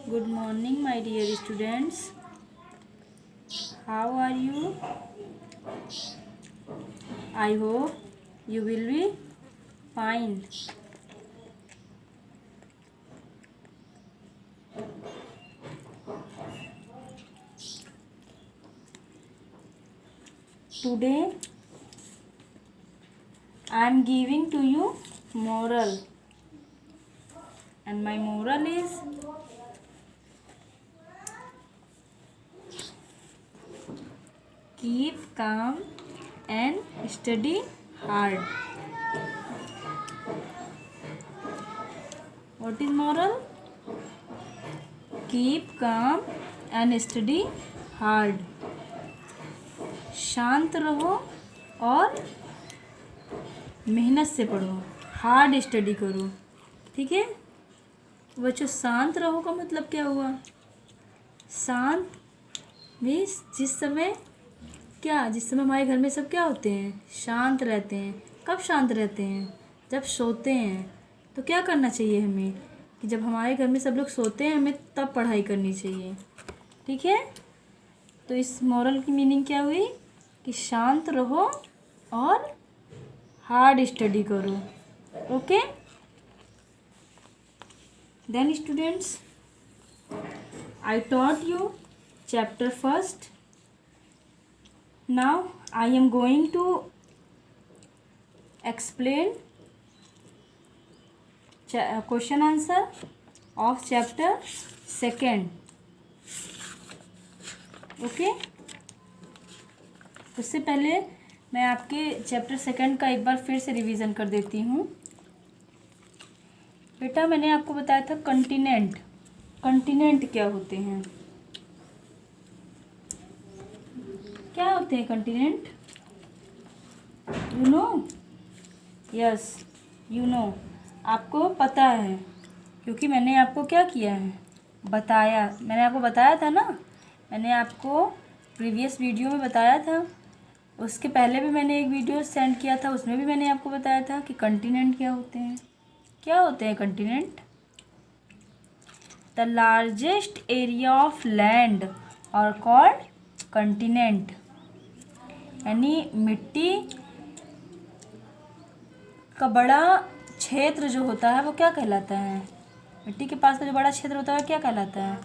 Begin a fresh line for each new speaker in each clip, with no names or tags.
Good morning, my dear students. How are you? I hope you will be fine. Today I am giving to you moral, and my moral is keep calm and study hard. What is moral? Keep calm and study hard. शांत रहो और मेहनत से पढ़ो, hard study करो। ठीक है बच्चों, शांत रहो का मतलब क्या हुआ? शांत मीन्स जिस समय हमारे घर में सब क्या होते हैं? शांत रहते हैं। कब शांत रहते हैं? जब सोते हैं। तो क्या करना चाहिए हमें कि जब हमारे घर में सब लोग सोते हैं हमें तब पढ़ाई करनी चाहिए। ठीक है, तो इस मॉरल की मीनिंग क्या हुई कि शांत रहो और हार्ड स्टडी करो। Okay, then students, I taught you chapter first. Now I am going to explain question answer of chapter second. Okay, उससे पहले मैं आपके चैप्टर सेकंड का एक बार फिर से रिवीजन कर देती हूँ। बेटा, मैंने आपको बताया था कॉन्टिनेंट। कॉन्टिनेंट क्या होते हैं? क्या होते हैं continent? You know? Yes, you know. आपको पता है क्योंकि मैंने आपको क्या किया है? बताया। मैंने आपको बताया था ना, मैंने आपको प्रीवियस वीडियो में बताया था। उसके पहले भी मैंने एक वीडियो सेंड किया था, उसमें भी मैंने आपको बताया था कि कॉन्टिनेंट क्या होते हैं। क्या होते हैं continent? The largest area of land are called continent. यानी मिट्टी का बड़ा क्षेत्र जो होता है वो क्या कहलाता है? मिट्टी के पास का जो बड़ा क्षेत्र होता है क्या कहलाता है?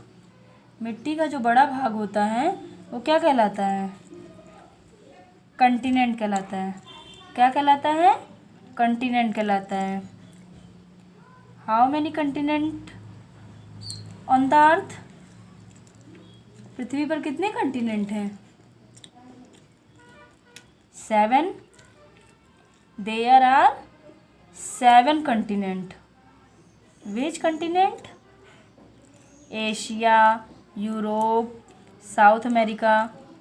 मिट्टी का जो बड़ा भाग होता है वो क्या कहलाता है? कॉन्टिनेंट कहलाता है। क्या कहलाता है? कॉन्टिनेंट कहलाता है। How many continent on the earth? पृथ्वी पर कितने कॉन्टिनेंट हैं? 7। There are 7 continent. Which continent? Asia, Europe, South America,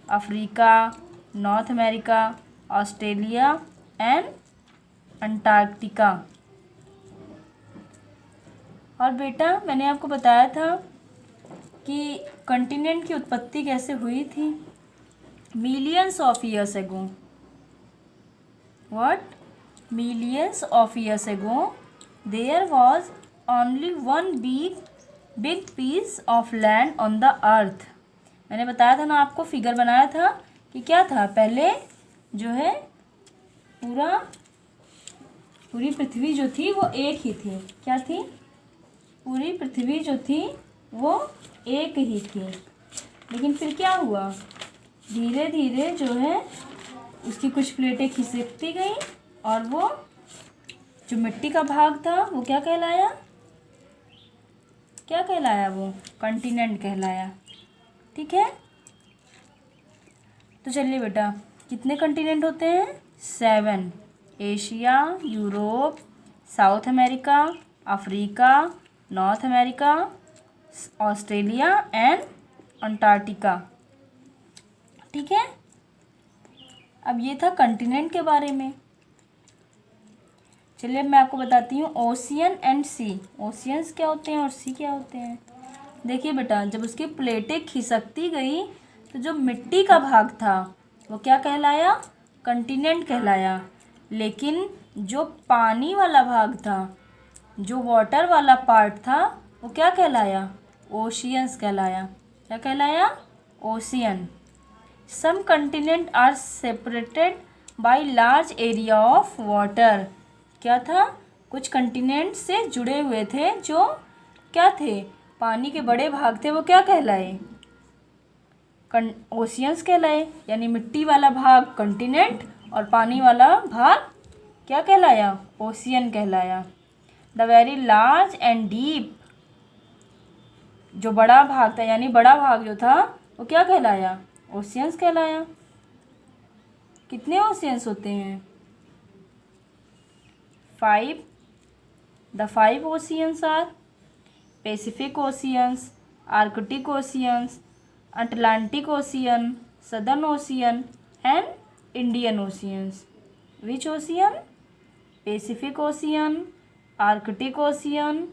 Africa, North America, Australia and Antarctica. और बेटा, मैंने आपको बताया था कि कॉन्टिनेंट की उत्पत्ति कैसे हुई थी? Millions of years ago. What? Millions of years ago there was only one big piece of land on the earth. मैंने बताया था ना, आपको फिगर बनाया था कि क्या था? पहले जो है पूरी पृथ्वी जो थी वो एक ही थी। क्या थी? पूरी पृथ्वी जो थी वो एक ही थी। लेकिन फिर क्या हुआ? धीरे धीरे जो है उसकी कुछ प्लेटें खिसकती गई और वो जो मिट्टी का भाग था वो क्या कहलाया? क्या कहलाया? वो कॉन्टिनेंट कहलाया। ठीक है, तो चलिए बेटा, कितने कॉन्टिनेंट होते हैं? 7। Asia, Europe, South America, Africa, North America, Australia and Antarctica. ठीक है, अब ये था कॉन्टिनेंट के बारे में। चलिए मैं आपको बताती हूँ ओशियन एंड सी। ओशियंस क्या होते हैं और सी क्या होते हैं? देखिए बेटा, जब उसकी प्लेटें खिसकती गई तो जो मिट्टी का भाग था वो क्या कहलाया? कॉन्टिनेंट कहलाया। लेकिन जो पानी वाला भाग था, जो वाटर वाला पार्ट था वो क्या कहलाया? ओशियंस कहलाया। क्या कहलाया? Ocean. Some continent are separated by large area of water. क्या था? कुछ कंटिनेंट से जुड़े हुए थे जो क्या थे? पानी के बड़े भाग थे, वो क्या कहलाए? ओशियंस कहलाए। यानी मिट्टी वाला भाग कंटिनेंट और पानी वाला भाग क्या कहलाया? ओशियन कहलाया। The very large and deep, जो बड़ा भाग था यानी बड़ा भाग जो था वो क्या कहलाया? ओशियंस कहलाया। कितने ओशियंस होते हैं? 5। The 5 oceans are Pacific Oceans, Arctic Oceans, Atlantic Ocean, Southern Ocean and Indian Oceans. Which ocean? Pacific Ocean, Arctic Ocean,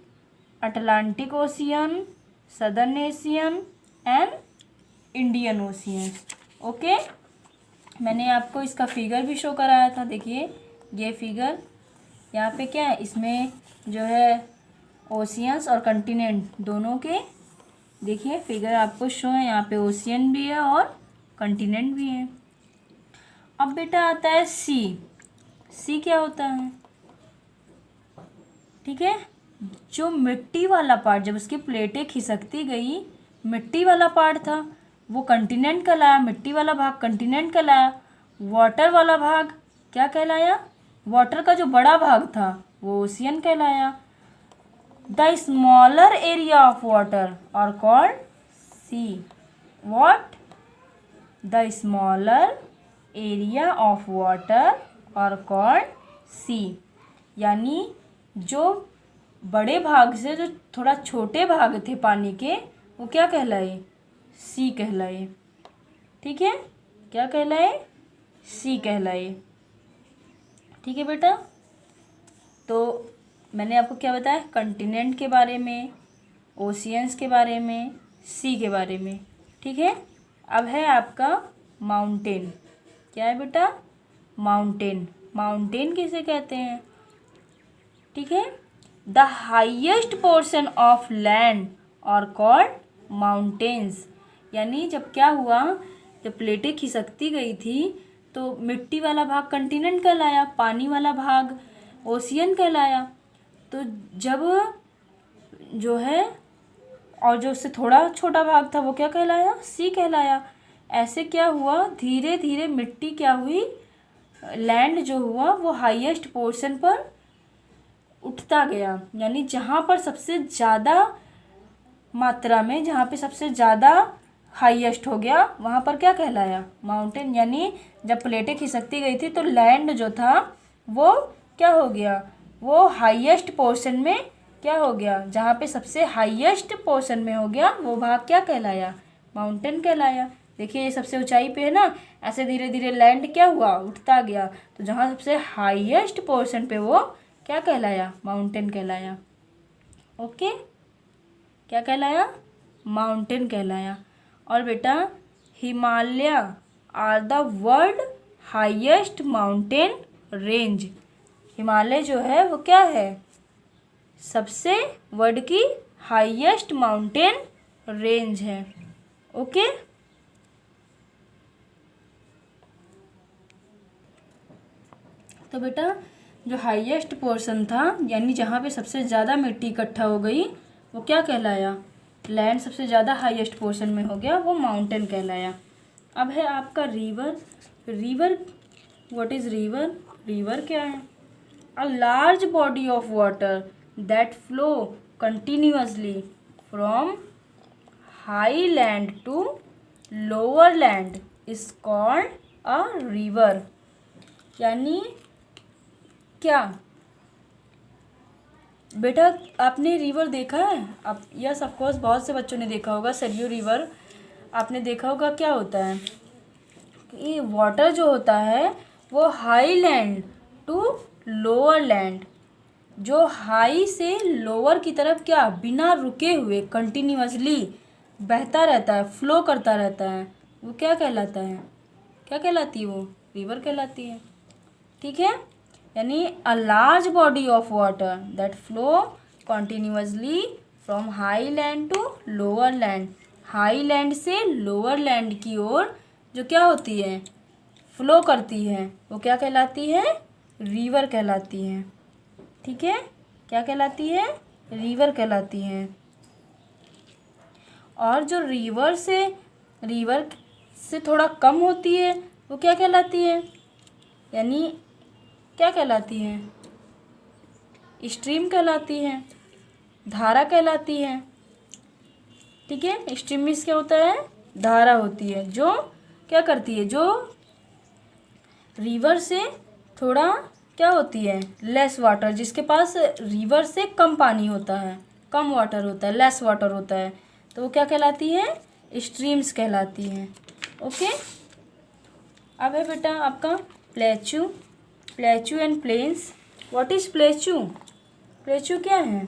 Atlantic Ocean, Southern Ocean and Indian Oceans. Okay, मैंने आपको इसका फिगर भी show कराया था। देखिए ये फिगर यहाँ पे क्या है, इसमें जो है ओशियंस और कंटिनेंट दोनों के देखिए फिगर आपको शो है। यहाँ पे ओशियन भी है और कंटिनेंट भी है। अब बेटा आता है सी। सी क्या होता है? ठीक है, जो मिट्टी वाला पार्ट, जब उसकी प्लेटें खिसकती गई, मिट्टी वाला पार्ट था वो कंटिनेंट कहलाया, मिट्टी वाला भाग कंटिनेंट कहलाया। वाटर वाला भाग क्या कहलाया? वाटर का जो बड़ा भाग था वो ओशियन कहलाया। The smaller area of water are called sea. What? The smaller area of water are called sea. यानी जो बड़े भाग से जो थोड़ा छोटे भाग थे पानी के, वो क्या कहलाए? सी कहलाए। ठीक है, क्या कहलाए? सी कहलाए। ठीक है बेटा, तो मैंने आपको क्या बताया? कंटिनेंट के बारे में, ओशियंस के बारे में, सी के बारे में। ठीक है, अब है आपका माउंटेन। क्या है बेटा? माउंटेन। माउंटेन किसे कहते हैं? ठीक है, the highest portion of land are called mountains. यानी जब क्या हुआ, जब प्लेटें खिसकती गई थी तो मिट्टी वाला भाग कंटिनेंट कहलाया, पानी वाला भाग ओशियन कहलाया। तो जब जो है और जो उससे थोड़ा छोटा भाग था वो क्या कहलाया? सी कहलाया। ऐसे क्या हुआ, धीरे धीरे मिट्टी क्या हुई, लैंड जो हुआ वो हाईएस्ट पोर्शन पर उठता गया। यानी जहाँ पर सबसे ज़्यादा मात्रा में, जहाँ पे सबसे ज़्यादा हाईएस्ट हो गया, वहाँ पर क्या कहलाया? माउंटेन। यानी जब प्लेटें खिसकती गई थी तो लैंड जो था वो क्या हो गया? वो हाईएस्ट पोर्शन में क्या हो गया? जहाँ पे सबसे हाईएस्ट पोर्शन में हो गया वो भाग क्या कहलाया? माउंटेन कहलाया। देखिए ये सबसे ऊंचाई पे है ना, ऐसे धीरे धीरे लैंड क्या हुआ? उठता गया। तो जहाँ सबसे हाईएस्ट पोर्शन पे वो क्या कहलाया? माउंटेन कहलाया। ओके, क्या कहलाया? माउंटेन कहलाया। और बेटा Himalaya are the world highest mountain range. Himalaya जो है वो क्या है? सबसे वर्ल्ड की हाईएस्ट माउंटेन रेंज है। ओके, तो बेटा जो हाईएस्ट पोर्शन था, यानी जहाँ पे सबसे ज़्यादा मिट्टी इकट्ठा हो गई, वो क्या कहलाया? लैंड सबसे ज़्यादा हाईएस्ट पोर्शन में हो गया, वो माउंटेन कहलाया। अब है आपका river. River, what is river? River क्या है? A large body of water that flow continuously from high land to lower land is called a river. यानी क्या बेटा, आपने रिवर देखा है? आप यस ऑफ कोर्स बहुत से बच्चों ने देखा होगा। सरयू रिवर आपने देखा होगा। क्या होता है कि वाटर जो होता है वो high land to lower land, जो हाई से लोअर की तरफ क्या बिना रुके हुए कंटिन्यूअसली बहता रहता है, फ्लो करता रहता है, वो क्या कहलाता है? क्या कहलाती है? वो रिवर कहलाती है। ठीक है, यानी a large body of water that flow continuously from high land to lower land, high land से लोअर लैंड की ओर जो क्या होती है, फ्लो करती है, वो क्या कहलाती है, रिवर कहलाती है। ठीक है, क्या कहलाती है, रिवर कहलाती है। और जो रिवर से थोड़ा कम होती है वो क्या कहलाती है, यानी क्या कहलाती है, स्ट्रीम कहलाती है, धारा कहलाती है। ठीक है, स्ट्रीम मीन्स क्या होता है, धारा होती है, जो क्या करती है, जो रिवर से थोड़ा क्या होती है, लेस वाटर, जिसके पास रिवर से कम पानी होता है, कम वाटर होता है, लेस वाटर होता है, तो वो क्या कहलाती है, स्ट्रीम्स कहलाती हैं। ओके, अब है बेटा आपका plateau, plateau and plains. What is plateau, plateau क्या है,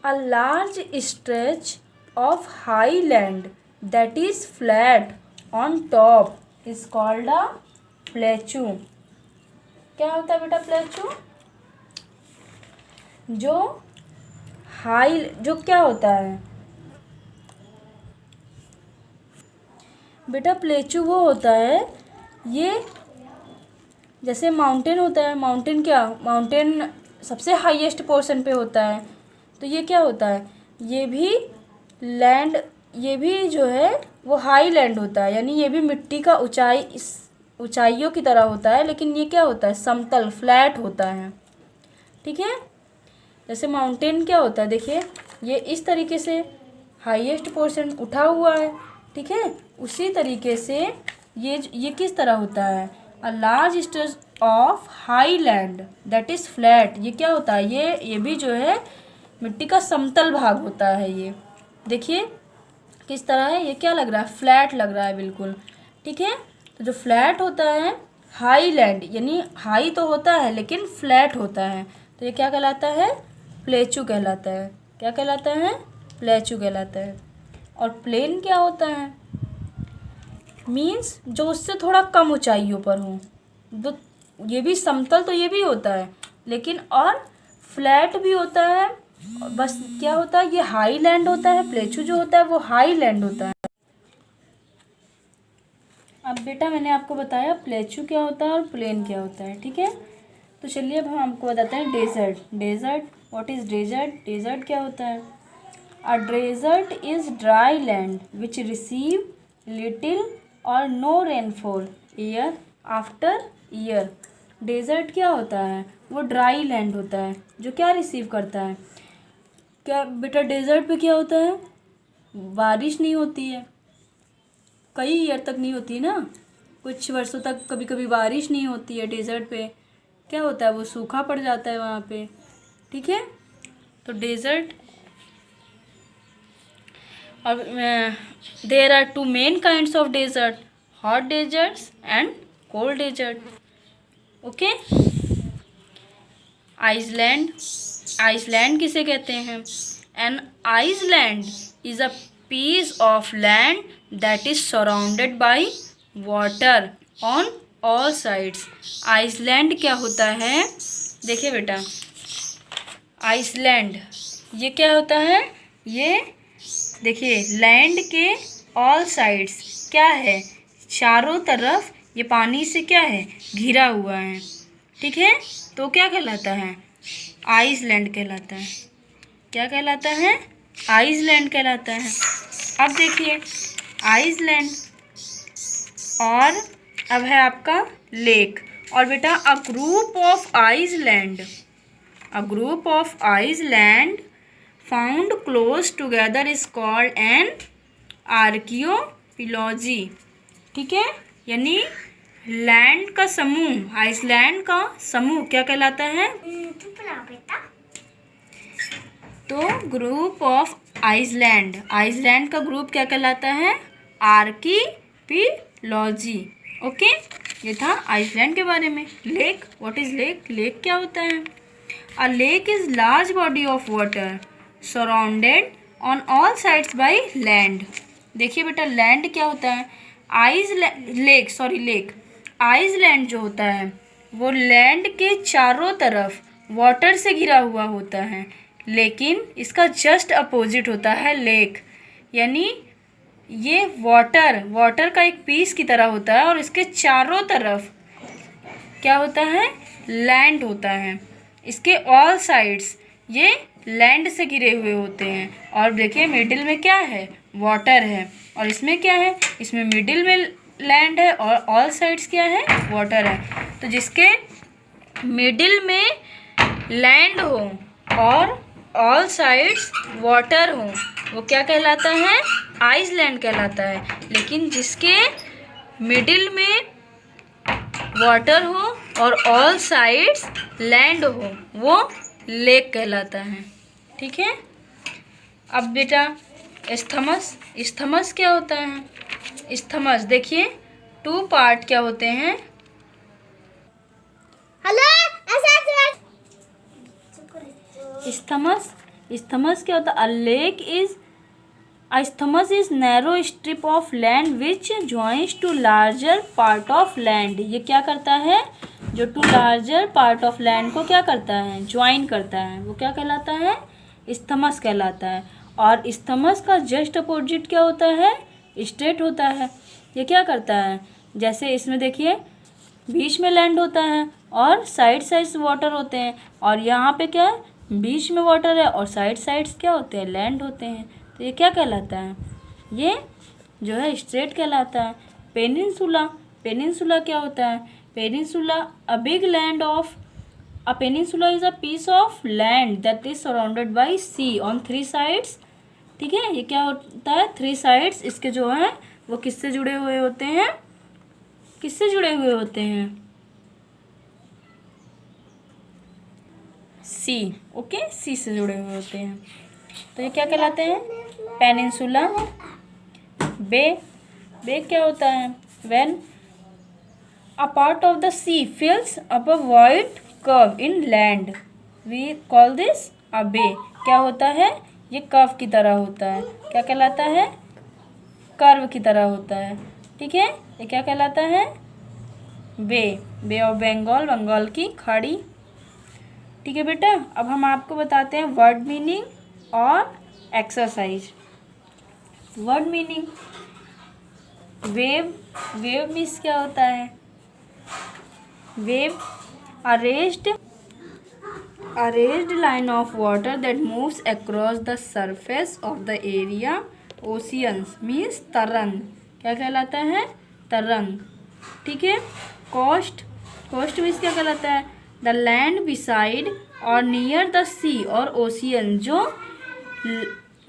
a large stretch of high land that is flat on top is called a plateau. क्या होता है बेटा प्लेचू, जो क्या होता है बेटा, प्लेचू वो होता है, ये जैसे माउंटेन होता है, माउंटेन सबसे हाईएस्ट पोर्शन पे होता है, तो ये क्या होता है, ये भी जो है वो हाई लैंड होता है, यानी ये भी मिट्टी का ऊंचाइयों की तरह होता है, लेकिन ये क्या होता है, समतल फ्लैट होता है। ठीक है, जैसे माउंटेन क्या होता है, देखिए ये इस तरीके से हाईएस्ट पोर्शन उठा हुआ है। ठीक है, उसी तरीके से ये किस तरह होता है, a large stretch of high land that is flat. ये क्या होता है, ये भी जो है मिट्टी का समतल भाग होता है। ये देखिए किस तरह है, ये क्या लग रहा है, फ्लैट लग रहा है बिल्कुल। ठीक है, तो जो फ्लैट होता है हाई लैंड, यानी हाई तो होता है लेकिन फ्लैट होता है, तो ये क्या कहलाता है, प्लेचू कहलाता है। क्या कहलाता है, प्लेचू कहलाता है। और प्लेन क्या होता है, मीन्स जो उससे थोड़ा कम ऊंचाइयों पर हो, तो ये भी समतल तो ये भी होता है, लेकिन और फ्लैट भी होता है। बस क्या होता है, ये हाई लैंड होता है, प्लेचू जो होता है वो हाई लैंड होता है। अब बेटा मैंने आपको बताया प्लेचू क्या होता है और प्लेन क्या होता है। ठीक है, तो चलिए अब हम आपको बताते हैं desert. Desert, what is desert, desert क्या होता है, a desert is dry land which receive little or no rainfall year after year. Desert क्या होता है, वो ड्राई लैंड होता है जो क्या रिसीव करता है, क्या बेटा डेजर्ट पे क्या होता है, बारिश नहीं होती है, कई ईयर तक नहीं होती ना, कुछ वर्षों तक कभी कभी बारिश नहीं होती है डेजर्ट पे, क्या होता है वो सूखा पड़ जाता है वहाँ पे। ठीक है, तो डेजर्ट, और there are two main kinds of desert, hot deserts and cold desert. Okay, island, island किसे कहते हैं, an island is a piece of land that is surrounded by water on all sides. Island क्या होता है, देखिए बेटा Iceland ये क्या होता है, ये देखिए लैंड के ऑल साइड्स क्या है, चारों तरफ ये पानी से क्या है, घिरा हुआ है। ठीक है, तो क्या कहलाता है, आइसलैंड कहलाता है। क्या कहलाता है, आइसलैंड कहलाता है। अब देखिए आइसलैंड, और अब है आपका लेक। और बेटा a group of island, a group of island found close together is called an archipelago. ठीक है, यानी लैंड का समूह, आइसलैंड का समूह क्या कहलाता है, तो ग्रुप ऑफ आइसलैंड, आइसलैंड का ग्रुप क्या कहलाता है, आर्किपिलॉजी। ओके, ये था आइसलैंड के बारे में। Lake, what is lake, lake क्या होता है, अ lake is large body of water surrounded on all sides by land. देखिए बेटा लैंड क्या होता है, लेक, आइसलैंड जो होता है वो लैंड के चारों तरफ वाटर से घिरा हुआ होता है, लेकिन इसका जस्ट अपोजिट होता है लेक, यानी ये वाटर का एक पीस की तरह होता है और इसके चारों तरफ क्या होता है, लैंड होता है। इसके ऑल साइड्स ये लैंड से घिरे हुए होते हैं। और देखिए मिडिल में क्या है, वाटर है, और इसमें क्या है, इसमें मिडिल में लैंड है और ऑल साइड्स क्या है, वाटर है। तो जिसके मिडिल में लैंड हो और ऑल साइड्स वाटर हो वो क्या कहलाता है, आइसलैंड कहलाता है। लेकिन जिसके मिडिल में वाटर हो और ऑल साइड्स लैंड हो वो लेक कहलाता है। ठीक है। अब बेटा इस्थमस क्या होता है? इस्थमस देखिए 2 पार्ट क्या होते हैं।
हेलो
इस्थमस क्या होता है? isthmus is narrow strip of land which joins to larger part of land। ये क्या करता है, जो two larger part of land को क्या करता है, ज्वाइन करता है, वो क्या कहलाता है, इस्थमस कहलाता है। और इस्थमस का जस्ट अपोजिट क्या होता है, स्ट्रेट होता है। ये क्या करता है, जैसे इसमें देखिए बीच में लैंड होता है और साइड साइड्स वाटर होते हैं, और यहाँ पे क्या है, बीच में वाटर है और साइड्स क्या होते हैं, लैंड होते हैं। तो ये क्या कहलाता है, ये जो है स्ट्रेट कहलाता है। पेनिनसुला क्या होता है? Peninsula peninsula is a piece of land that is surrounded by sea on 3 sides. ठीक है। ये क्या होता है, 3 साइड्स इसके जो है वो किससे जुड़े हुए होते हैं, सी। ओके, सी से जुड़े हुए होते हैं। तो ये क्या कहलाते हैं, पेनिनसुला। बे क्या होता है, when a part of the sea fills up a wide curve in land we call this a bay. क्या होता है, ये कर्व की तरह होता है। क्या कहलाता है, कर्व की तरह होता है। ठीक है। ये क्या कहलाता है, बे ऑफ बंगाल की खाड़ी। ठीक है बेटा। अब हम आपको बताते हैं वर्ड मीनिंग और exercise. Word meaning, wave means क्या होता है, wave a raised line of water that moves across the surface of the area। oceans means तरंग। क्या कहलाता है, तरंग। ठीक है। कोस्ट मीन्स क्या कहलाता है, द लैंड बिसाइड और नियर द सी और ओशियन। जो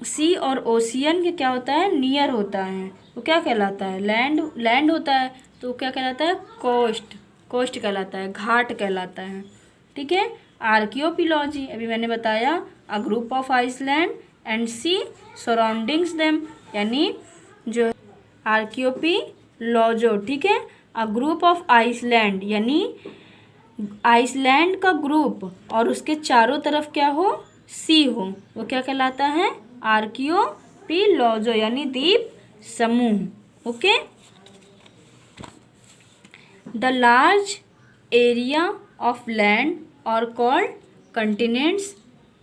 सी और ओशियन के क्या होता है, नियर होता है, वो क्या कहलाता है, लैंड होता है, तो क्या कहलाता है, कोस्ट कहलाता है, घाट कहलाता है। ठीक है। आर्कियोपिलॉजी, अभी मैंने बताया, a group of island and sea surroundings them, यानी जो आर्कियोपिलॉजो। ठीक है। अ ग्रुप ऑफ आइसलैंड यानी आइसलैंड का ग्रुप और उसके चारों तरफ क्या हो, सी हो, वो क्या कहलाता है, आर्कियोपिलॉजो यानी द्वीप समूह। Okay. The large area of land are called continents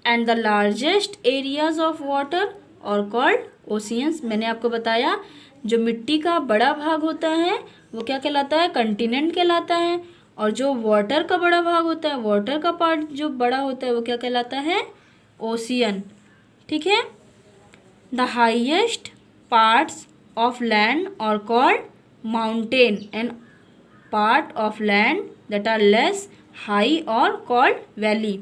and the largest areas of water are called oceans. मैंने आपको बताया जो मिट्टी का बड़ा भाग होता है वो क्या कहलाता है, कंटिनेंट कहलाता है, और जो वाटर का बड़ा भाग होता है, वाटर का पार्ट जो बड़ा होता है वो क्या कहलाता है, ओशियन। ठीक है। The highest parts of land are called mountain and part of land that are less high are called valley.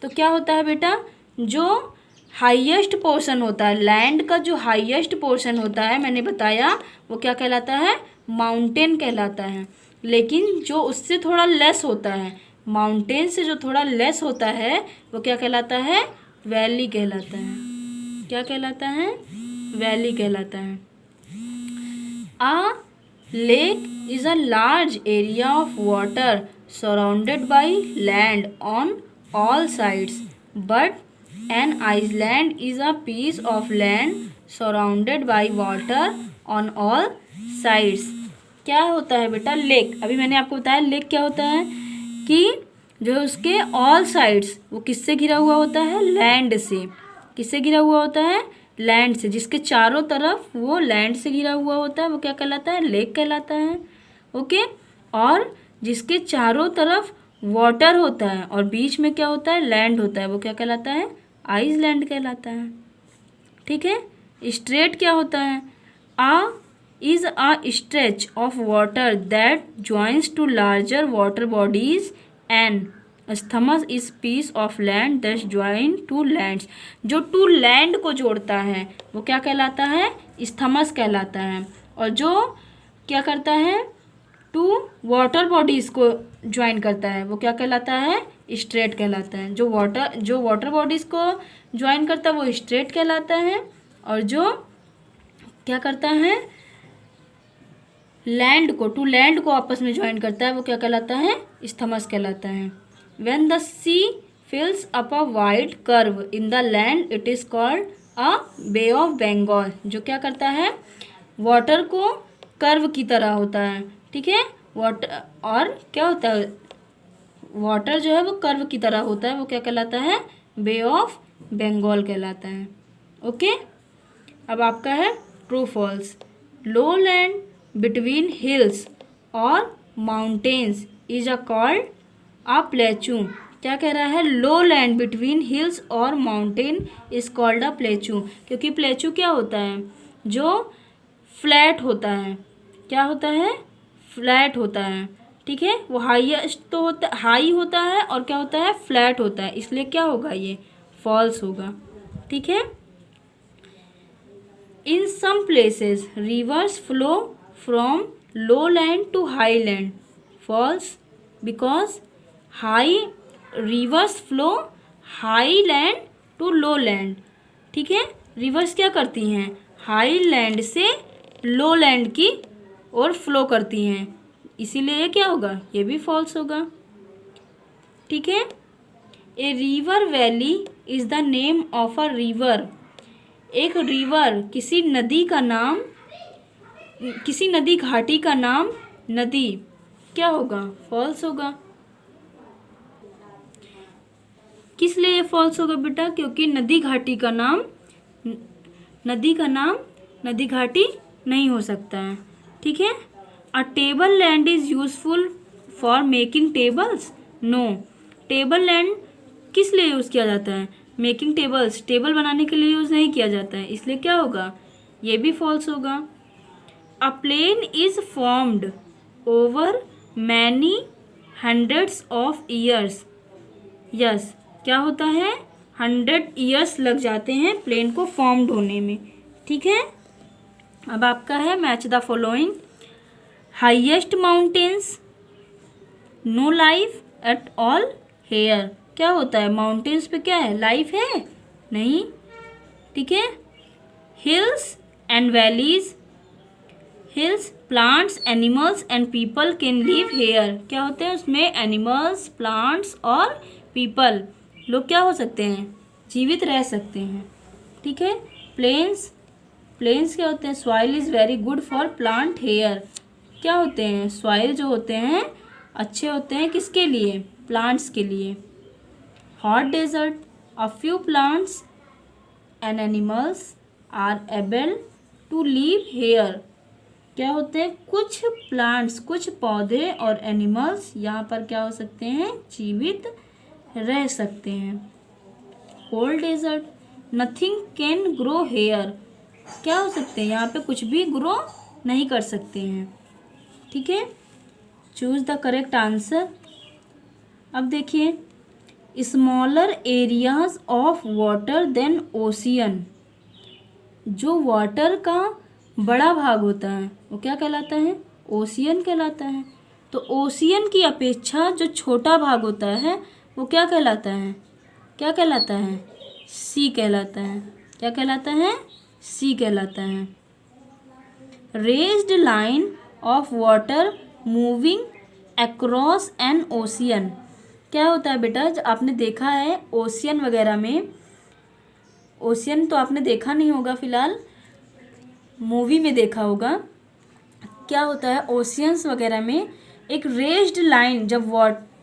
तो क्या होता है बेटा, जो हाईएस्ट पोर्शन होता है, लैंड का जो हाईएस्ट पोर्शन होता है, मैंने बताया वो क्या कहलाता है, माउंटेन कहलाता है। लेकिन जो उससे थोड़ा लेस होता है, माउंटेन से जो थोड़ा लेस होता है, वो क्या कहलाता है, वैली कहलाता है। क्या कहलाता है, वैली कहलाता है। आ lake is a large area of water surrounded by land on all sides, but an island is a piece of land surrounded by water on all sides। क्या होता है बेटा, लेक। अभी मैंने आपको बताया लेक क्या होता है, कि जो है उसके ऑल साइड्स, वो किससे घिरा हुआ होता है? लैंड से। किससे घिरा हुआ होता है? लैंड से। जिसके चारों तरफ वो लैंड से घिरा हुआ होता है वो क्या कहलाता है? लेक कहलाता है। ओके। और जिसके चारों तरफ वाटर होता है और बीच में क्या होता है? लैंड होता है, वो क्या कहलाता है? आइसलैंड कहलाता है। ठीक है। स्ट्रेट क्या होता है? आ is a stretch of water that joins to larger water bodies, and isthmus is piece of land that join two lands। जो टू लैंड को जोड़ता है वो क्या कहलाता है? isthmus कहलाता है। और जो क्या करता है? टू वाटर बॉडीज़ को ज्वाइन करता है वो क्या कहलाता है? स्ट्रेट कहलाता है। जो वाटर बॉडीज़ को ज्वाइन करता है वो स्ट्रेट कहलाता है। और जो क्या करता है? टू लैंड को आपस में ज्वाइन करता है वो क्या कहलाता है? isthmus कहलाता है। When the sea fills up a wide curve in the land it is called a Bay of Bengal। जो क्या करता है? वाटर को कर्व की तरह होता है। ठीक है। वाटर और क्या होता है? वाटर जो है वो कर्व की तरह होता है वो क्या कहलाता है? बे ऑफ बंगाल कहलाता है। ओके। अब आपका है true false. Low land between hills or mountains is a called a plateau. क्या कह रहा है? Low land between hills or mountain is called a plateau. क्योंकि प्लेचू क्या होता है? जो फ्लैट होता है। क्या होता है? फ्लैट होता है। ठीक है। वो हाईएस्ट तो हाई होता है और क्या होता है? फ्लैट होता है। इसलिए क्या होगा? ये फॉल्स होगा। ठीक है। In some places rivers flow from low land to high land. False, because high rivers flow high land to low land. ठीक है। रिवर्स क्या करती हैं? हाई लैंड से लो लैंड की ओर फ्लो करती हैं। इसीलिए ये क्या होगा? ये भी फॉल्स होगा। ठीक है। A river valley is the name of a river. एक रिवर किसी नदी का नाम, किसी नदी घाटी का नाम, नदी क्या होगा? फॉल्स होगा। किस लिए ये फॉल्स होगा बेटा? क्योंकि नदी घाटी का नाम नदी घाटी नहीं हो सकता है। ठीक है। A table land is useful for making tables. No. Table land किस लिए यूज़ किया जाता है? मेकिंग टेबल्स, टेबल बनाने के लिए यूज़ नहीं किया जाता है। इसलिए क्या होगा? ये भी फॉल्स होगा। A plain is formed over many hundreds of years. Yes. क्या होता है? 100 ईयर्स लग जाते हैं प्लेन को फॉर्म्ड होने में। ठीक है। अब आपका है match the following. Highest mountains, no life at all here. क्या होता है? माउंटेन्स पे क्या है? लाइफ है? नहीं। ठीक है। Hills and valleys, hills plants animals and people can live here. क्या होते हैं उसमें? एनिमल्स, प्लांट्स और पीपल, लोग क्या हो सकते हैं? जीवित रह सकते हैं। ठीक है। प्लेन्स क्या होते हैं? Soil is very good for plant here. क्या होते हैं? सॉइल जो होते हैं अच्छे होते हैं किसके लिए? प्लांट्स के लिए। Hot desert, a few plants and animals are able to live here. क्या होते हैं? कुछ प्लांट्स, कुछ पौधे और एनिमल्स यहाँ पर क्या हो सकते हैं? जीवित रह सकते हैं। Cold desert, nothing can grow here. क्या हो सकते हैं? यहाँ पे कुछ भी ग्रो नहीं कर सकते हैं। ठीक है। Choose the correct answer. अब देखिए, smaller areas of water than ocean. जो वाटर का बड़ा भाग होता है वो क्या कहलाता है? ओशियन कहलाता है। तो ओशियन की अपेक्षा जो छोटा भाग होता है वो क्या कहलाता है? क्या कहलाता है? सी कहलाता है। क्या कहलाता है? सी कहलाता है। Raised line of water moving across N ocean. क्या होता है बेटा? जो आपने देखा है ओशियन वगैरह में, ओशियन तो आपने देखा नहीं होगा फिलहाल, मूवी में देखा होगा। क्या होता है ओशियंस वगैरह में? एक रेज्ड लाइन, जब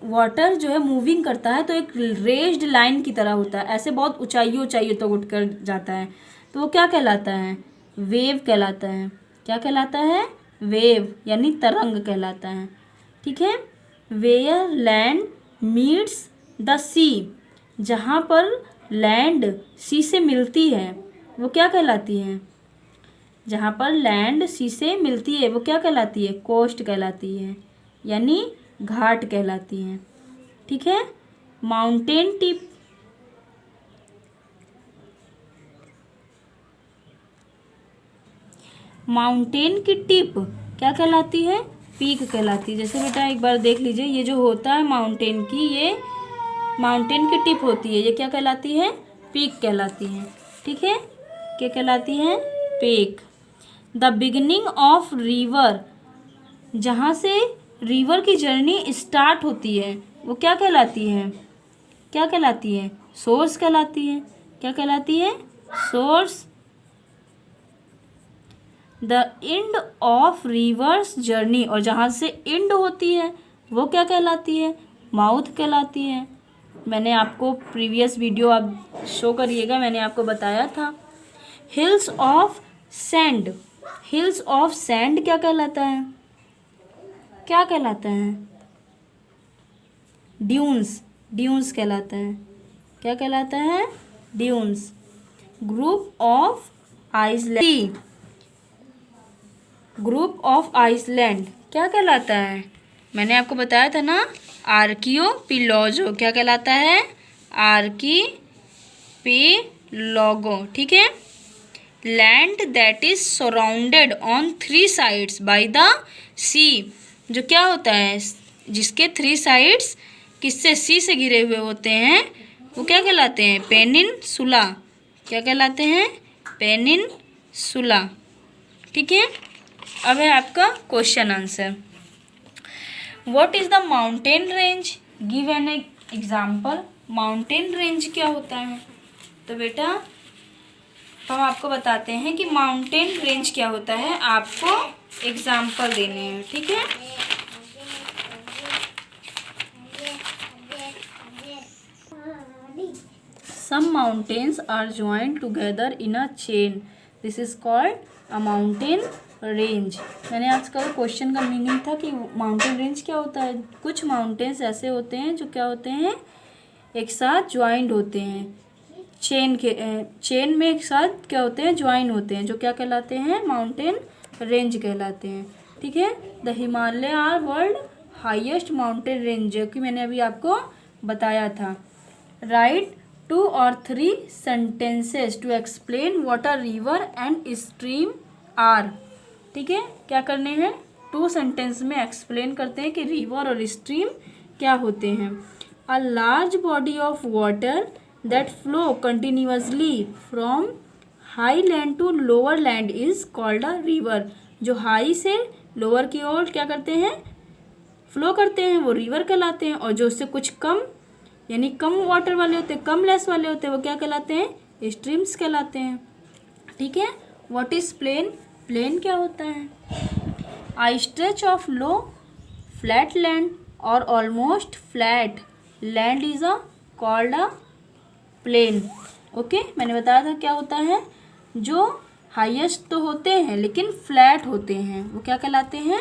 वाटर जो है मूविंग करता है तो एक रेज्ड लाइन की तरह होता है, ऐसे बहुत ऊंचाइयों तक उठकर जाता है, तो वो क्या कहलाता है? वेव कहलाता है। क्या कहलाता है? वेव, यानी तरंग कहलाता है। ठीक है। वेयर लैंड मीट्स द सी, जहाँ पर लैंड सी से मिलती है वो क्या कहलाती है? जहाँ पर लैंड सी से मिलती है वो क्या कहलाती है? कोस्ट कहलाती है, यानी घाट कहलाती है। ठीक है। माउंटेन टिप, माउंटेन की टिप क्या कहलाती है? पीक कहलाती है। जैसे बेटा एक बार देख लीजिए, ये जो होता है माउंटेन की, ये माउंटेन की टिप होती है, ये क्या कहलाती है? पीक कहलाती है। ठीक है। क्या कहलाती है? Peak. The beginning of river, जहाँ से रिवर की जर्नी स्टार्ट होती है वो क्या कहलाती है? क्या कहलाती है? सोर्स कहलाती है। क्या कहलाती है? Source. The end of reverse journey, और जहाँ से एंड होती है वो क्या कहलाती है? माउथ कहलाती है। मैंने आपको प्रीवियस वीडियो आप शो करिएगा, मैंने आपको बताया था। Hills of sand, hills of sand क्या कहलाता है? क्या कहलाता है? ड्यून्स, ड्यून्स कहलाता है। क्या कहलाता है? Dunes. Group of island, group of island क्या कहलाता है? मैंने आपको बताया था ना, आर्कियोपिलॉगो। क्या कहलाता है? आर्किपिलॉगो। ठीक है। Land that is surrounded on 3 sides by the sea, जो क्या होता है? जिसके 3 साइड्स किससे? सी से घिरे हुए होते हैं, वो क्या कहलाते हैं? पेनिनसुला। क्या कहलाते हैं? पेनिनसुला। ठीक है। अब है आपका question answer. What is the mountain range? Give an example. Mountain range क्या होता है? तो बेटा हम आपको बताते हैं कि माउंटेन रेंज क्या होता है, आपको एग्जाम्पल देने हैं। ठीक है। Some mountains are joined together in a chain. This is called a mountain range. मैंने आज का क्वेश्चन का मीनिंग था कि माउंटेन रेंज क्या होता है। कुछ माउंटेन्स ऐसे होते हैं जो क्या होते हैं? एक साथ ज्वाइंट होते हैं, चेन में एक साथ क्या होते हैं? ज्वाइन होते हैं, जो क्या कहलाते हैं? माउंटेन रेंज कहलाते हैं। ठीक है। The Himalaya are world highest mountain range, जो कि मैंने अभी आपको बताया था। Right 2 or 3 sentences to explain what a river and stream are. ठीक है। क्या करने हैं? 2 सेंटेंस में एक्सप्लेन करते हैं कि रिवर और स्ट्रीम क्या होते हैं। A large body of water that flow continuously from high land to lower land is called a river. जो हाई से लोअर की ओर क्या करते हैं? फ्लो करते हैं, वो रिवर कहलाते हैं। और जो उससे कुछ कम, यानी कम वाटर वाले होते हैं, कम लेस वाले होते हैं, वो क्या कहलाते हैं? स्ट्रीम्स कहलाते हैं। ठीक है। What is plane? प्लेन क्या होता है? A stretch of low flat land or almost flat land is a called a plain. Okay, मैंने बताया था क्या होता है? जो हाईएस्ट तो होते हैं लेकिन फ्लैट होते हैं, वो क्या कहलाते हैं?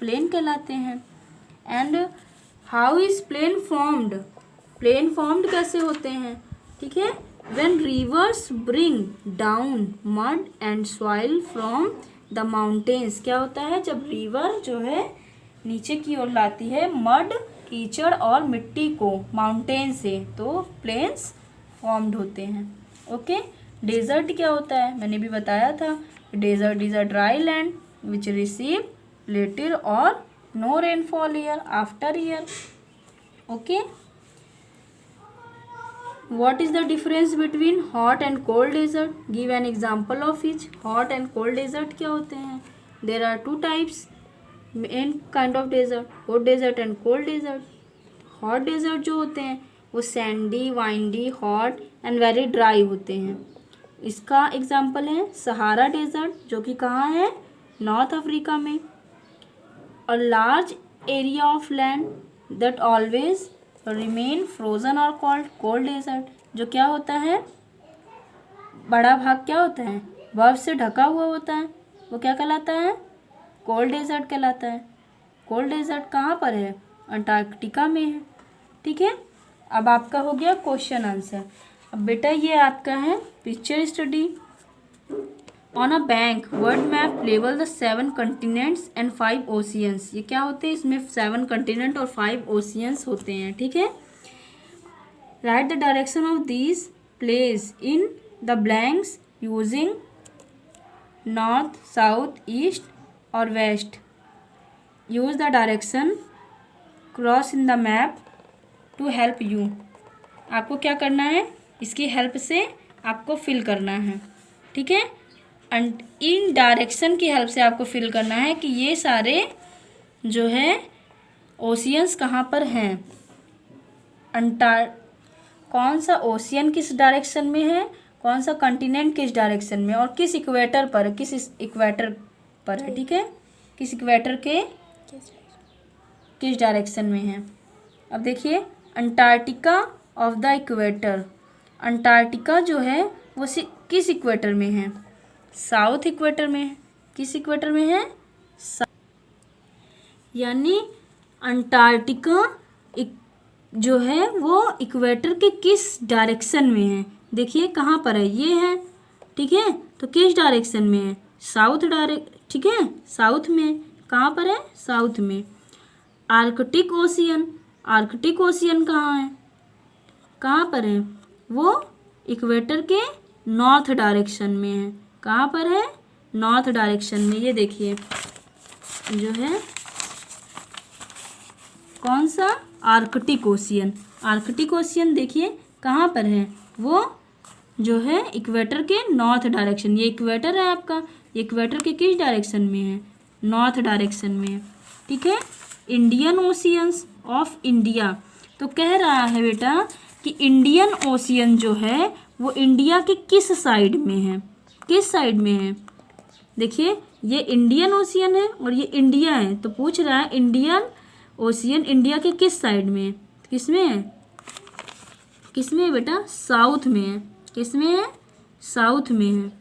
प्लेन कहलाते हैं। And how is plain formed? Plain formed कैसे होते हैं? ठीक है। When rivers bring down mud and soil from the mountains, क्या होता है? जब रिवर जो है नीचे की ओर लाती है मड, कीचड़ और मिट्टी को माउंटेन से, तो प्लेन्स फॉर्म्ड होते हैं। ओके। डेजर्ट क्या होता है? मैंने भी बताया था। Desert is a dry land which receive little or no rainfall year after year. Okay. What is the difference between hot and cold desert? Give an example of each. Hot and cold desert क्या होते हैं? There are 2 types main kind of desert, hot desert and cold desert. Hot desert जो होते हैं वो sandy, windy, hot and very dry होते हैं। इसका एग्जाम्पल है सहारा डेजर्ट, जो कि कहाँ है? नॉर्थ अफ्रीका में। और large area of land that always remain frozen और कोल्ड डेजर्ट, जो क्या होता है, बड़ा भाग क्या होता है, बर्फ से ढका हुआ होता है, वो क्या कहलाता है, कोल्ड डेजर्ट कहलाता है। कोल्ड डेजर्ट कहाँ पर है, अंटार्कटिका में है। ठीक है, अब आपका हो गया क्वेश्चन आंसर। अब बेटा ये आपका है picture study. On a bank world map level the 7 continents and 5 oceans. ये क्या होते हैं, इसमें 7 कंटिनेंट और 5 ओशियंस होते हैं। ठीक है, write the direction of these place in the blanks using north, south, east और west. Use the direction cross in the map to help you. आपको क्या करना है, इसकी हेल्प से आपको फिल करना है। ठीक है, एंड इन डायरेक्शन की हेल्प से आपको फिल करना है कि ये सारे जो है ओशियंस कहाँ पर हैं, कौन सा ओशियन किस डायरेक्शन में है, कौन सा कंटिनेंट किस डायरेक्शन में, और किस इक्वेटर पर, किस इक्वेटर पर है। ठीक है, किस इक्वेटर के किस डायरेक्शन में है। अब देखिए, Antarctica of the equator, Antarctica जो है वो किस इक्वेटर में है, साउथ इक्वेटर में है। किस इक्वेटर में है, यानी अंटार्कटिका जो है वो इक्वेटर के किस डायरेक्शन में है। देखिए कहाँ पर है, ये है। ठीक है, तो किस डायरेक्शन में है, साउथ ठीक है, साउथ में। कहाँ पर है, साउथ में। आर्कटिक ओशियन, आर्कटिक ओशियन कहाँ है, कहाँ पर है, वो इक्वेटर के नॉर्थ डायरेक्शन में है। कहाँ पर है, नॉर्थ डायरेक्शन में। ये देखिए जो है कौन सा, आर्कटिक ओशियन। आर्कटिक ओशियन देखिए कहाँ पर है, वो जो है इक्वेटर के नॉर्थ डायरेक्शन। ये इक्वेटर है आपका, इक्वेटर के किस डायरेक्शन में है, नॉर्थ डायरेक्शन में है। ठीक है, इंडियन ओशियंस ऑफ इंडिया, तो कह रहा है बेटा कि इंडियन ओशियन जो है वो इंडिया के किस साइड में है, किस साइड में है। देखिए ये इंडियन ओशियन है और ये इंडिया है, तो पूछ रहा है इंडियन ओशियन इंडिया के किस साइड में है, किस में है, किस में है बेटा, साउथ में है। किस में है, साउथ में है।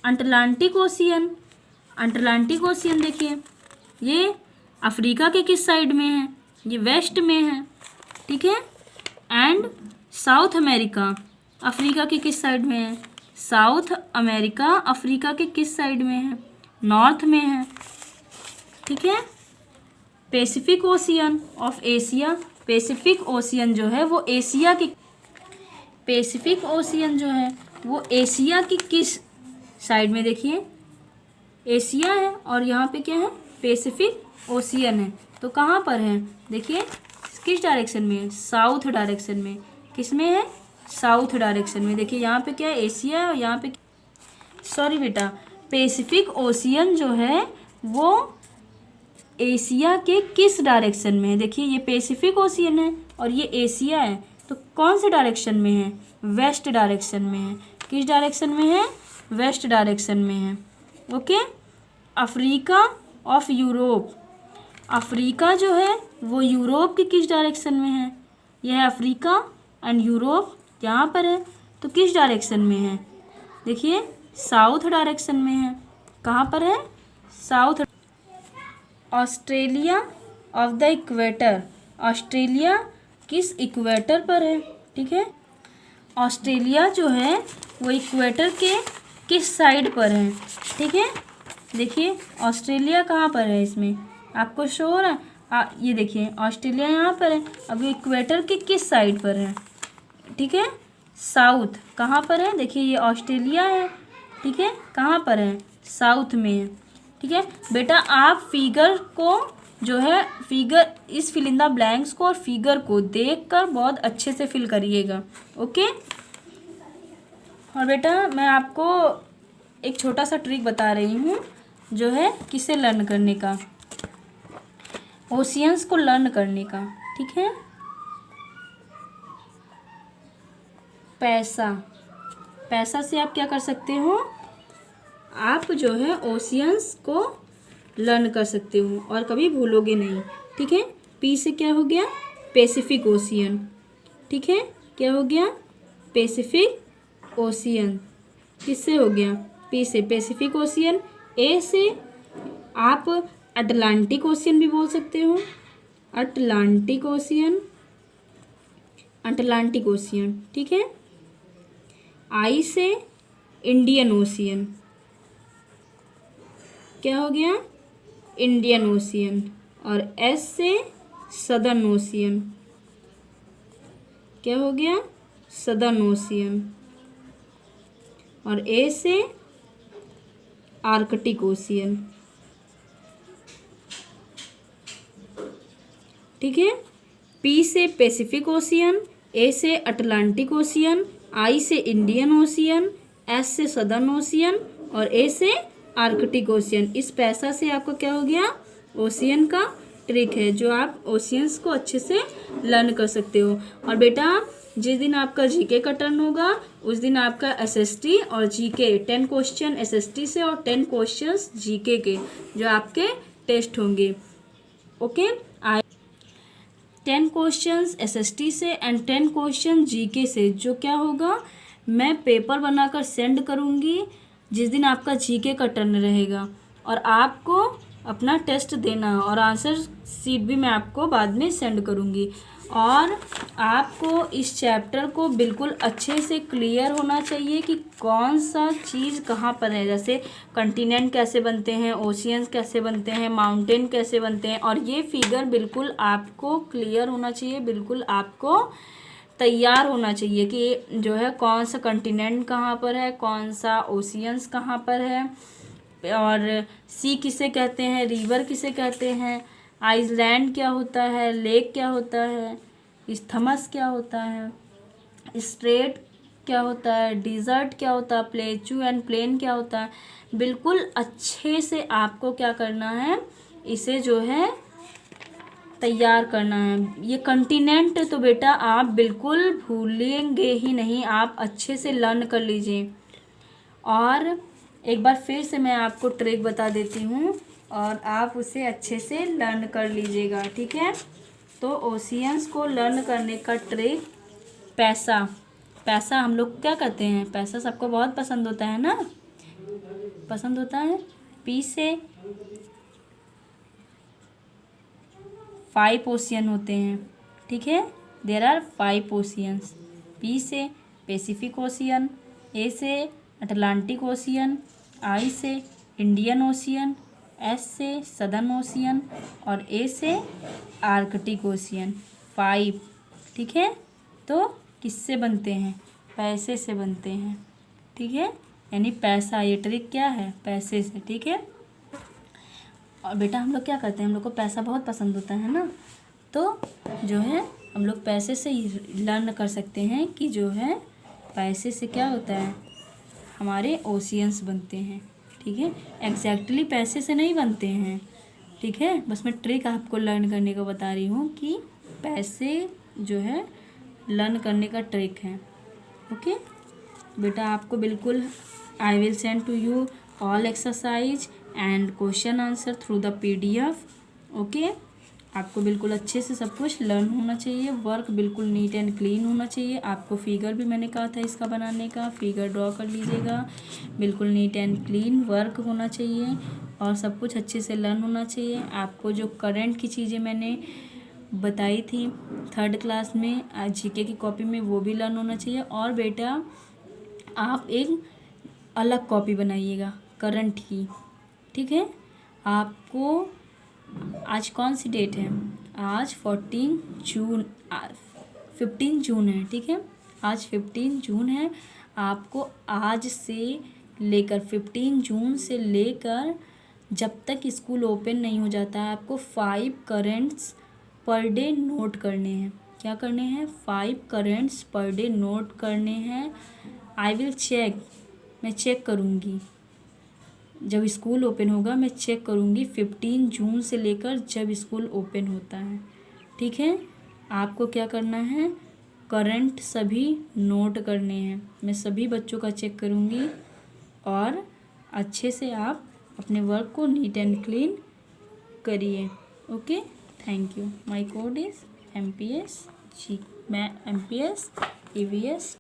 अटलांटिक ओशियन, अटलांटिक ओशियन देखिए ये अफ्रीका के किस साइड में है, ये वेस्ट में है। ठीक है, एंड साउथ अमेरिका, अफ्रीका के किस साइड में है, साउथ अमेरिका अफ्रीका के किस साइड में है, नॉर्थ में है। ठीक है, Pacific ocean of Asia, Pacific ocean जो है वो एशिया की, पैसिफिक ओशियन जो है वो एशिया की किस साइड में, देखिए एशिया है और यहाँ पे क्या है, पैसिफिक ओशियन है। तो कहाँ पर है, देखिए किस डायरेक्शन में है, साउथ डायरेक्शन में। किस में है, साउथ डायरेक्शन में। देखिए यहाँ पे क्या है, एशिया है और यहाँ पे, सॉरी बेटा, पैसिफिक ओशियन जो है वो एशिया के किस डायरेक्शन में है। देखिए ये पैसिफिक ओशियन है और ये एशिया है, तो कौन से डायरेक्शन में है, वेस्ट डायरेक्शन में है। किस डायरेक्शन में है, वेस्ट डायरेक्शन में है। Okay, Africa of Europe, Africa जो है वो यूरोप के किस डायरेक्शन में है, यह है अफ्रीका एंड यूरोप यहाँ पर है, तो किस डायरेक्शन में है, देखिए साउथ डायरेक्शन में है। कहाँ पर है, south. Australia of the equator, Australia किस इक्वेटर पर है। ठीक है, ऑस्ट्रेलिया जो है वो इक्वेटर के किस साइड पर है। ठीक है, देखिए ऑस्ट्रेलिया कहाँ पर है, इसमें आपको शो हो रहा है, ये देखिए ऑस्ट्रेलिया यहाँ पर है। अब ये इक्वेटर के किस साइड पर है, ठीक है, साउथ। कहाँ पर है, देखिए ये ऑस्ट्रेलिया है। ठीक है, कहाँ पर है, साउथ में है। ठीक है बेटा, आप फिगर को जो है, फिगर इस फिल इन द ब्लैंक्स को और फिगर को देखकर बहुत अच्छे से फिल करिएगा। ओके, और बेटा मैं आपको एक छोटा सा ट्रिक बता रही हूँ जो है किसे लर्न करने का, ओशियंस को लर्न करने का। ठीक है, पैसा, पैसा से आप क्या कर सकते हो, आप जो है ओशियंस को लर्न कर सकते हो और कभी भूलोगे नहीं। ठीक है, पी से क्या हो गया, पैसिफिक ओशियन, ठीक है, क्या हो गया, पैसिफिक ओशियन, किससे हो गया, पी से पैसिफिक ओशियन। ए से आप अटलांटिक ओशियन भी बोल सकते हो, अटलांटिक ओशियन, अटलांटिक ओशियन, ठीक है। आई से इंडियन ओशियन, क्या हो गया, इंडियन ओशियन। और एस से सदर्न ओशियन, क्या हो गया, सदर्न ओशियन। और ए से आर्कटिक ओशियन, ठीक है। पी से पैसिफिक ओशियन, ए से अटलांटिक ओशियन, आई से इंडियन ओशियन, एस से सदर्न ओशियन और ए से आर्कटिक ओशियन। इस पैसा से आपको क्या हो गया, ओशियन का ट्रिक है जो आप ओशियंस को अच्छे से लर्न कर सकते हो। और बेटा जिस दिन आपका जीके का टर्न होगा उस दिन आपका एसएसटी और जीके 10 क्वेश्चन एसएसटी से और 10 क्वेश्चंस जीके के जो आपके टेस्ट होंगे। ओके, 10 क्वेश्चंस एसएसटी से एंड 10 क्वेश्चन जीके से जो क्या होगा, मैं पेपर बनाकर सेंड करूँगी जिस दिन आपका जीके का टर्न रहेगा। और आपको अपना टेस्ट देना और आंसर शीट भी मैं आपको बाद में सेंड करूँगी। और आपको इस चैप्टर को बिल्कुल अच्छे से क्लियर होना चाहिए कि कौन सा चीज़ कहाँ पर है। जैसे कंटिनेंट कैसे बनते हैं, ओशियंस कैसे बनते हैं, माउंटेन कैसे बनते हैं। और ये फिगर बिल्कुल आपको क्लियर होना चाहिए, बिल्कुल आपको तैयार होना चाहिए कि जो है कौन सा कंटिनेंट कहाँ पर है, कौन सा ओशियंस कहाँ पर है, और सी किसे कहते हैं, रिवर किसे कहते हैं, आइसलैंड क्या होता है, लेक क्या होता है, इस्थमस क्या होता है, स्ट्रेट क्या होता है, डिज़र्ट क्या होता है, प्लेचू एंड प्लेन क्या होता है। बिल्कुल अच्छे से आपको क्या करना है, इसे जो है तैयार करना है। ये कंटिनेंट तो बेटा आप बिल्कुल भूलेंगे ही नहीं, आप अच्छे से लर्न कर लीजिए। और एक बार फिर से मैं आपको ट्रिक बता देती हूँ और आप उसे अच्छे से लर्न कर लीजिएगा, ठीक है। तो ओशियंस को लर्न करने का ट्रिक, पैसा हम लोग क्या करते हैं, पैसा सबको बहुत पसंद होता है ना, पसंद होता है। पी से 5 ओशियन होते हैं, ठीक है, देयर आर 5 ओशियंस। पी से पैसिफिक ओशियन, ए से अटलांटिक ओशियन, आई से इंडियन ओशियन, एस से सदर्न ओशियन और ए से आर्कटिक ओशियन। 5, ठीक है। तो किससे बनते हैं, पैसे से बनते हैं, ठीक है। यानी पैसा, ये ट्रिक क्या है, पैसे से, ठीक है। और बेटा हम लोग क्या करते हैं, हम लोग को पैसा बहुत पसंद होता है ना, तो जो है हम लोग पैसे से लर्न कर सकते हैं कि जो है पैसे से क्या होता है, हमारे ओशियंस बनते हैं, ठीक है। एग्जैक्टली पैसे से नहीं बनते हैं, ठीक है, बस मैं ट्रिक आपको लर्न करने को बता रही हूँ कि पैसे जो है लर्न करने का ट्रिक है। ओके बेटा, आपको बिल्कुल I will send to you all exercise and question answer through the PDF। Okay, आपको बिल्कुल अच्छे से सब कुछ लर्न होना चाहिए, वर्क बिल्कुल नीट एंड क्लीन होना चाहिए। आपको फिगर भी मैंने कहा था इसका बनाने का, फिगर ड्रॉ कर लीजिएगा। बिल्कुल नीट एंड क्लीन वर्क होना चाहिए और सब कुछ अच्छे से लर्न होना चाहिए। आपको जो करंट की चीज़ें मैंने बताई थी 3rd क्लास में जीके की कॉपी में, वो भी लर्न होना चाहिए। और बेटा आप एक अलग कॉपी बनाइएगा करंट की, ठीक है। आपको आज कौन सी डेट है, आज 15 जून है, ठीक है। आज 15 जून है। आपको आज से लेकर 15 जून से लेकर जब तक स्कूल ओपन नहीं हो जाता है, आपको 5 करेंट्स पर डे नोट करने हैं। क्या करने हैं, 5 करेंट्स पर डे नोट करने हैं। आई विल चेक, मैं चेक करूँगी जब स्कूल ओपन होगा, मैं चेक करूँगी 15 जून से लेकर जब स्कूल ओपन होता है, ठीक है। आपको क्या करना है, करंट सभी नोट करने हैं। मैं सभी बच्चों का चेक करूँगी और अच्छे से आप अपने वर्क को नीट एंड क्लीन करिए। Okay, thank you. My code is MPS जी। मैं MPS EVS